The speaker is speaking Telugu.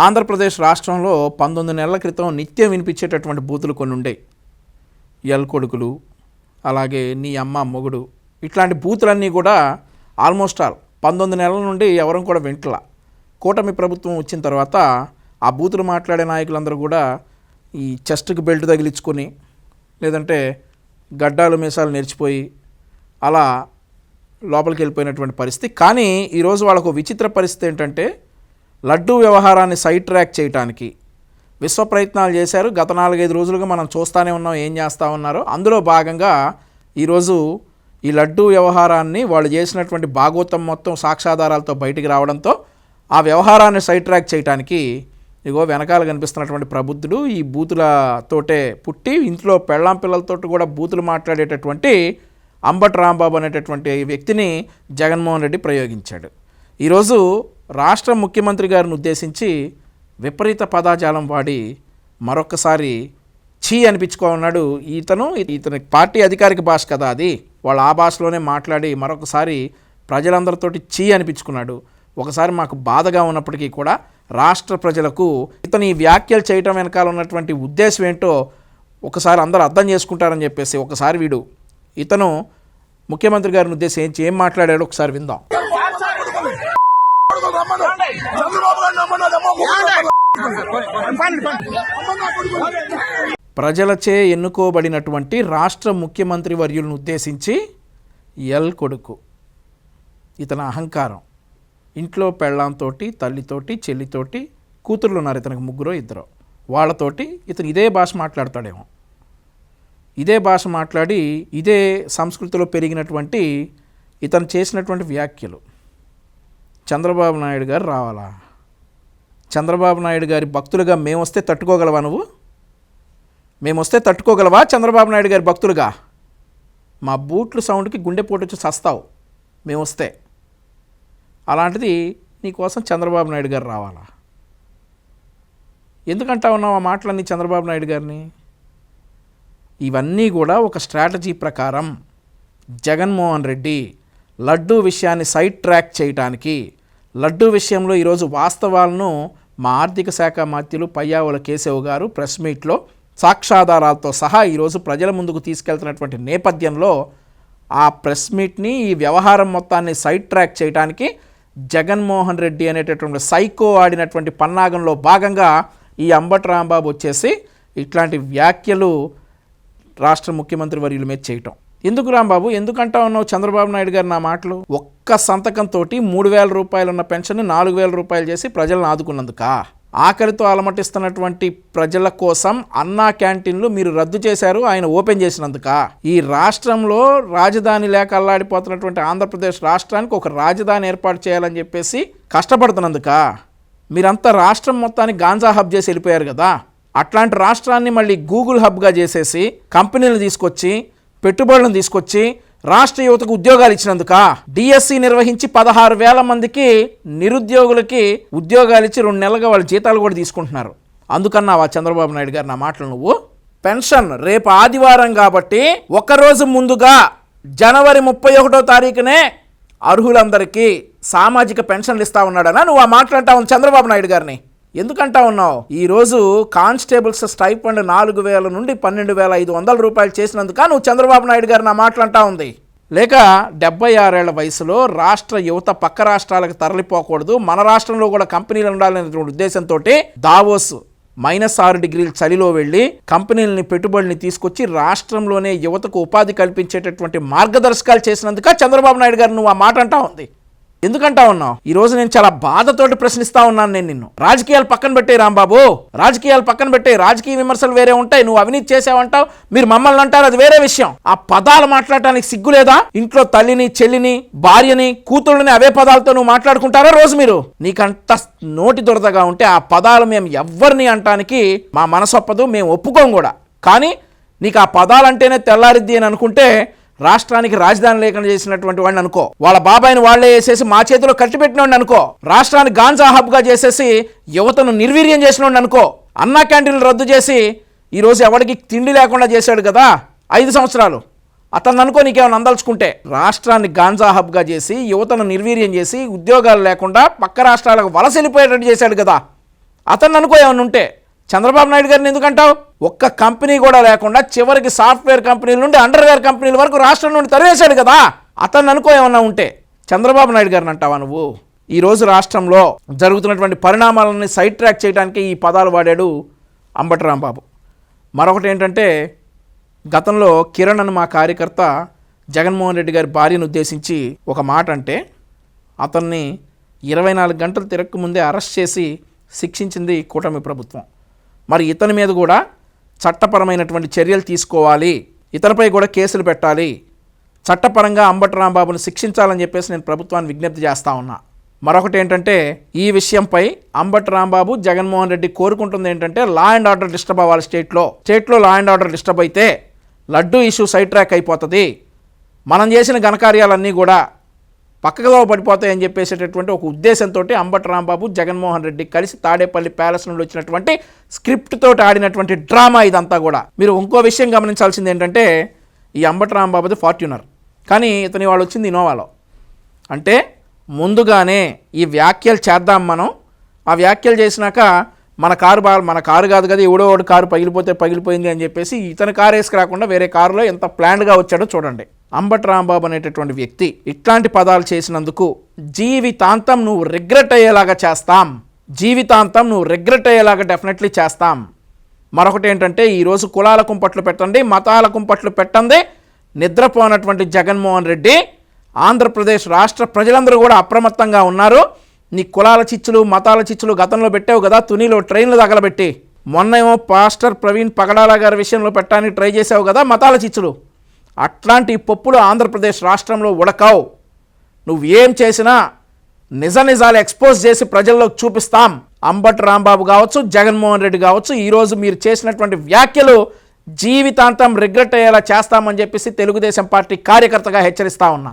ఆంధ్రప్రదేశ్ రాష్ట్రంలో 19 నెలల క్రితం నిత్యం వినిపించేటటువంటి బూతులు కొన్ని ఉండేవి. ఎల్ కొడుకులు, అలాగే నీ అమ్మ మొగుడు, ఇట్లాంటి బూతులన్నీ కూడా ఆల్మోస్ట్ ఆల్ 19 నెలల నుండి ఎవరం కూడా వింటలా. కూటమి ప్రభుత్వం వచ్చిన తర్వాత ఆ బూతులు మాట్లాడే నాయకులందరూ కూడా ఈ చెస్ట్కి బెల్ట్ తగిలించుకొని, లేదంటే గడ్డాలు మీసాలు నెరిచిపోయి అలా లోపలికి వెళ్ళిపోయినటువంటి పరిస్థితి. కానీ ఈరోజు వాళ్ళకు విచిత్ర పరిస్థితి ఏంటంటే, లడ్డూ వ్యవహారాన్ని సైడ్ ట్రాక్ చేయడానికి విశ్వ ప్రయత్నాలు చేశారు. గత 4-5 రోజులుగా మనం చూస్తూనే ఉన్నాం ఏం చేస్తూ ఉన్నారో. అందులో భాగంగా ఈరోజు ఈ లడ్డూ వ్యవహారాన్ని వాళ్ళు చేసినటువంటి భాగోతం మొత్తం సాక్ష్యాధారాలతో బయటికి రావడంతో ఆ వ్యవహారాన్ని సైడ్ ట్రాక్ చేయడానికి ఇగో వెనకాల కనిపిస్తున్నటువంటి ప్రబుద్ధుడు ఈ బూతులతోటే పుట్టి ఇంట్లో పెళ్ళాం పిల్లలతో కూడా బూతులు మాట్లాడేటటువంటి అంబటి రాంబాబు అనేటటువంటి వ్యక్తిని జగన్మోహన్ రెడ్డి ప్రయోగించాడు. ఈరోజు రాష్ట్ర ముఖ్యమంత్రి గారిని ఉద్దేశించి విపరీత పదాజాలం వాడి మరొక్కసారి ఛీ అనిపించుకోన్నాడు. ఇతని పార్టీ అధికారిక భాష కదా అది, వాళ్ళు ఆ భాషలోనే మాట్లాడి మరొకసారి ప్రజలందరితోటి ఛీ అనిపించుకున్నాడు. ఒకసారి మాకు బాధగా ఉన్నప్పటికీ కూడా రాష్ట్ర ప్రజలకు ఇతని వ్యాఖ్యలు చేయటం వెనకాల ఉన్నటువంటి ఉద్దేశం ఏంటో ఒకసారి అందరూ అర్థం చేసుకుంటారని చెప్పేసి ఒకసారి ఇతను ముఖ్యమంత్రి గారిని ఉద్దేశించి ఏం మాట్లాడాడో ఒకసారి విందాం. ప్రజలచే ఎన్నుకోబడినటువంటి రాష్ట్ర ముఖ్యమంత్రి వర్యులను ఉద్దేశించి ఎల్ కొడుకు, ఇతని అహంకారం, ఇంట్లో పెళ్ళాంతోటి, తల్లితోటి, చెల్లితోటి, కూతుర్లు ఉన్నారు ఇతనికి 3-2, వాళ్ళతోటి ఇతను ఇదే భాష మాట్లాడతాడేమో. ఇదే భాష మాట్లాడి ఇదే సంస్కృతిలో పెరిగినటువంటి ఇతను చేసినటువంటి వ్యాఖ్యలు. చంద్రబాబు నాయుడు గారు రావాలా? చంద్రబాబు నాయుడు గారి భక్తులుగా మేమొస్తే తట్టుకోగలవా? మేమొస్తే తట్టుకోగలవా చంద్రబాబు నాయుడు గారి భక్తులుగా? మా బూట్లు సౌండ్కి గుండెపోటు వచ్చి చస్తావు మేమొస్తే. అలాంటిది నీకోసం చంద్రబాబు నాయుడు గారు రావాలా? ఎందుకంటా ఉన్నావు ఆ మాటలన్నీ చంద్రబాబు నాయుడు గారిని? ఇవన్నీ కూడా ఒక స్ట్రాటజీ ప్రకారం జగన్మోహన్ రెడ్డి లడ్డూ విషయాన్ని సైడ్ ట్రాక్ చేయడానికి, లడ్డూ విషయంలో ఈరోజు వాస్తవాలను మా ఆర్థిక శాఖ మంత్రులు పయ్యావుల కేశవ్ గారు ప్రెస్ మీట్లో సాక్ష్యాధారాలతో సహా ఈరోజు ప్రజల ముందుకు తీసుకెళ్తున్నటువంటి నేపథ్యంలో ఆ ప్రెస్ మీట్ని, ఈ వ్యవహారం మొత్తాన్ని సైడ్ ట్రాక్ చేయడానికి జగన్మోహన్ రెడ్డి అనేటటువంటి సైకో ఆడినటువంటి పన్నాగంలో భాగంగా ఈ అంబటి రాంబాబు వచ్చేసి ఇట్లాంటి వ్యాఖ్యలు రాష్ట్ర ముఖ్యమంత్రి వర్యుల మీద చేయటం. ఎందుకు రాంబాబు, ఎందుకంటా ఉన్నావు చంద్రబాబు నాయుడు గారు నా మాటలు? ఒక్క సంతకంతో 3,000 రూపాయలు ఉన్న పెన్షన్ 4,000 రూపాయలు చేసి ప్రజలను ఆదుకున్నందుక? ఆఖరితో అలమటిస్తున్నటువంటి ప్రజల కోసం అన్నా క్యాంటీన్లు మీరు రద్దు చేశారు, ఆయన ఓపెన్ చేసినందుక? ఈ రాష్ట్రంలో రాజధాని లేక అల్లాడిపోతున్నటువంటి ఆంధ్రప్రదేశ్ రాష్ట్రానికి ఒక రాజధాని ఏర్పాటు చేయాలని చెప్పేసి కష్టపడుతున్నందుక? మీరంతా రాష్ట్రం మొత్తాన్ని గాంజా హబ్ చేసి వెళ్ళిపోయారు కదా. అట్లాంటి రాష్ట్రాన్ని మళ్ళీ గూగుల్ హబ్గా చేసేసి కంపెనీలు తీసుకొచ్చి, పెట్టుబడులను తీసుకొచ్చి రాష్ట్ర యువతకు ఉద్యోగాలు ఇచ్చినందుక? డిఎస్సి నిర్వహించి 16,000 మందికి నిరుద్యోగులకి ఉద్యోగాలు ఇచ్చి 2 నెలలుగా వాళ్ళ జీతాలు కూడా తీసుకుంటున్నారు. అందుకన్నావా చంద్రబాబు నాయుడు గారు నా మాటలు నువ్వు? పెన్షన్ రేపు ఆదివారం కాబట్టి ఒకరోజు ముందుగా జనవరి 31వ తారీఖునే అర్హులందరికీ సామాజిక పెన్షన్లు ఇస్తా ఉన్నాడనా నువ్వు ఆ మాట్లాంటావు చంద్రబాబు నాయుడు గారిని? ఎందుకంటా ఉన్నావు? ఈరోజు కానిస్టేబుల్స్ స్టైఫండ్ 4,000 నుండి 12,500 రూపాయలు చేసినందుక నువ్వు చంద్రబాబు నాయుడు గారు నా మాట్లాంటా ఉంది? లేక 76 ఏళ్ల వయసులో రాష్ట్ర యువత పక్క రాష్ట్రాలకు తరలిపోకూడదు, మన రాష్ట్రంలో కూడా కంపెనీలు ఉండాలనేటువంటి ఉద్దేశంతో దావోస్ -6 డిగ్రీల చలిలో వెళ్ళి కంపెనీలని, పెట్టుబడుల్ని తీసుకొచ్చి రాష్ట్రంలోనే యువతకు ఉపాధి కల్పించేటటువంటి మార్గదర్శకాలు చేసినందుక చంద్రబాబు నాయుడు గారు నువ్వు ఆ మాట అంటా ఉంది? ఎందుకంటా ఉన్నావు? ఈరోజు నేను చాలా బాధతోటి ప్రశ్నిస్తా ఉన్నాను నేను నిన్ను. రాజకీయాలు పక్కన పెట్టే రాంబాబు, రాజకీయాలు పక్కన పెట్టే. రాజకీయ విమర్శలు వేరే ఉంటాయి, నువ్వు అవినీతి చేసావంటావు, మీరు మమ్మల్ని అంటారు, అది వేరే విషయం. ఆ పదాలు మాట్లాడటానికి సిగ్గులేదా? ఇంట్లో తల్లిని, చెల్లిని, భార్యని, కూతుళ్ళని అవే పదాలతో నువ్వు మాట్లాడుకుంటారా రోజు మీరు? నీకంత నోటి దురదగా ఉంటే ఆ పదాలు మేము ఎవ్వరిని అంటానికి మా మనసొప్పదు, మేము ఒప్పుకోం కూడా. కానీ నీకు ఆ పదాలంటేనే తెల్లారిద్ది అని అనుకుంటే రాష్ట్రానికి రాజధాని లేకుండా చేసినటువంటి వాడిని అనుకో, వాళ్ళ బాబాయిని వాళ్లే వేసేసి మా చేతిలో కట్టిపెట్టినోడిని అనుకో, రాష్ట్రాన్ని గాంజా హబ్గా చేసేసి యువతను నిర్వీర్యం చేసినోడిని అనుకో, అన్నా క్యాంటీన్లు రద్దు చేసి ఈరోజు ఎవరికి తిండి లేకుండా చేశాడు కదా 5 సంవత్సరాలు, అతను అనుకో నీకేమైనా అందలుచుకుంటే. రాష్ట్రాన్ని గాంజా హబ్గా చేసి యువతను నిర్వీర్యం చేసి ఉద్యోగాలు లేకుండా పక్క రాష్ట్రాలకు వలస వెళ్ళిపోయేటట్టు చేశాడు కదా, అతను అనుకో ఏమన్నా ఉంటే చంద్రబాబు నాయుడు గారిని ఎందుకంటావు? ఒక్క కంపెనీ కూడా లేకుండా చివరికి సాఫ్ట్వేర్ కంపెనీల నుండి అండర్వేర్ కంపెనీల వరకు రాష్ట్రం నుండి తరివేశాడు కదా. అతను అనుకో ఏమన్నా ఉంటే చంద్రబాబు నాయుడు గారిని అంటావా నువ్వు? ఈరోజు రాష్ట్రంలో జరుగుతున్నటువంటి పరిణామాలని సైడ్ ట్రాక్ చేయడానికి ఈ పదాలు వాడాడు అంబటి రాంబాబు. మరొకటి ఏంటంటే, గతంలో కిరణ్ అని మా కార్యకర్త జగన్మోహన్ రెడ్డి గారి భార్యను ఉద్దేశించి ఒక మాట అంటే అతన్ని 24 గంటలు తిరక్క ముందే అరెస్ట్ చేసి శిక్షించింది కూటమి ప్రభుత్వం. మరి ఇతని మీద కూడా చట్టపరమైనటువంటి చర్యలు తీసుకోవాలి, ఇతనిపై కూడా కేసులు పెట్టాలి, చట్టపరంగా అంబటి రాంబాబును శిక్షించాలని చెప్పేసి నేను ప్రభుత్వాన్ని విజ్ఞప్తి చేస్తూ ఉన్నా. మరొకటి ఏంటంటే, ఈ విషయంపై అంబటి రాంబాబు జగన్మోహన్ రెడ్డి కోరుకుంటుంది ఏంటంటే, లా అండ్ ఆర్డర్ డిస్టర్బ్ అవ్వాలి. స్టేట్లో లా అండ్ ఆర్డర్ డిస్టర్బ్ అయితే లడ్డూ ఇష్యూ సైడ్ ట్రాక్ అయిపోతుంది, మనం చేసిన ఘనకార్యాలన్నీ కూడా పక్కగా పడిపోతాయని చెప్పేసేటటువంటి ఒక ఉద్దేశంతో అంబటి రాంబాబు జగన్మోహన్ రెడ్డి కలిసి తాడేపల్లి ప్యాలెస్ నుండి వచ్చినటువంటి స్క్రిప్ట్ తోటి ఆడినటువంటి డ్రామా ఇదంతా కూడా. మీరు ఇంకో విషయం గమనించాల్సింది ఏంటంటే, ఈ అంబటి రాంబాబుది ఫార్చ్యూనర్, కానీ ఇతని వాళ్ళు వచ్చింది ఇనోవాలో. అంటే ముందుగానే ఈ వ్యాఖ్యలు చేద్దాం మనం, ఆ వ్యాఖ్యలు చేసినాక మన కారు కాదు కదా, ఎవడో ఒకటి కారు పగిలిపోతే పగిలిపోయింది అని చెప్పేసి ఇతని కారు వేసుకురాకుండా వేరే కారులో ఎంత ప్లాన్డ్గా వచ్చాడో చూడండి. అంబటి రాంబాబు అనేటటువంటి వ్యక్తి ఇట్లాంటి పదాలు చేసినందుకు జీవితాంతం నువ్వు రిగ్రెట్ అయ్యేలాగా చేస్తాం, జీవితాంతం నువ్వు రిగ్రెట్ అయ్యేలాగా డెఫినెట్లీ చేస్తాం. మరొకటి ఏంటంటే, ఈరోజు కులాల కుంపట్లు పెట్టండి, మతాల కుంపట్లు పెట్టండి నిద్రపోనటువంటి జగన్మోహన్ రెడ్డి, ఆంధ్రప్రదేశ్ రాష్ట్ర ప్రజలందరూ కూడా అప్రమత్తంగా ఉన్నారు. నీ కులాల చిచ్చులు మతాల చిచ్చులు గతంలో పెట్టావు కదా, తునిలో ట్రైన్లు తగలబెట్టి. మొన్నేమో పాస్టర్ ప్రవీణ్ పగడాల గారి విషయంలో పెట్టడానికి ట్రై చేసావు కదా మతాల చిచ్చులు. అట్లాంటి పప్పులు ఆంధ్రప్రదేశ్ రాష్ట్రంలో ఉడకావు. నువ్వేం చేసినా నిజాలు ఎక్స్పోజ్ చేసి ప్రజల్లోకి చూపిస్తాం. అంబటి రాంబాబు కావచ్చు, జగన్మోహన్ రెడ్డి కావచ్చు, ఈరోజు మీరు చేసినటువంటి వ్యాఖ్యలు జీవితాంతం రిగ్రెట్ అయ్యేలా చేస్తామని చెప్పేసి తెలుగుదేశం పార్టీ కార్యకర్తగా హెచ్చరిస్తా ఉన్నా.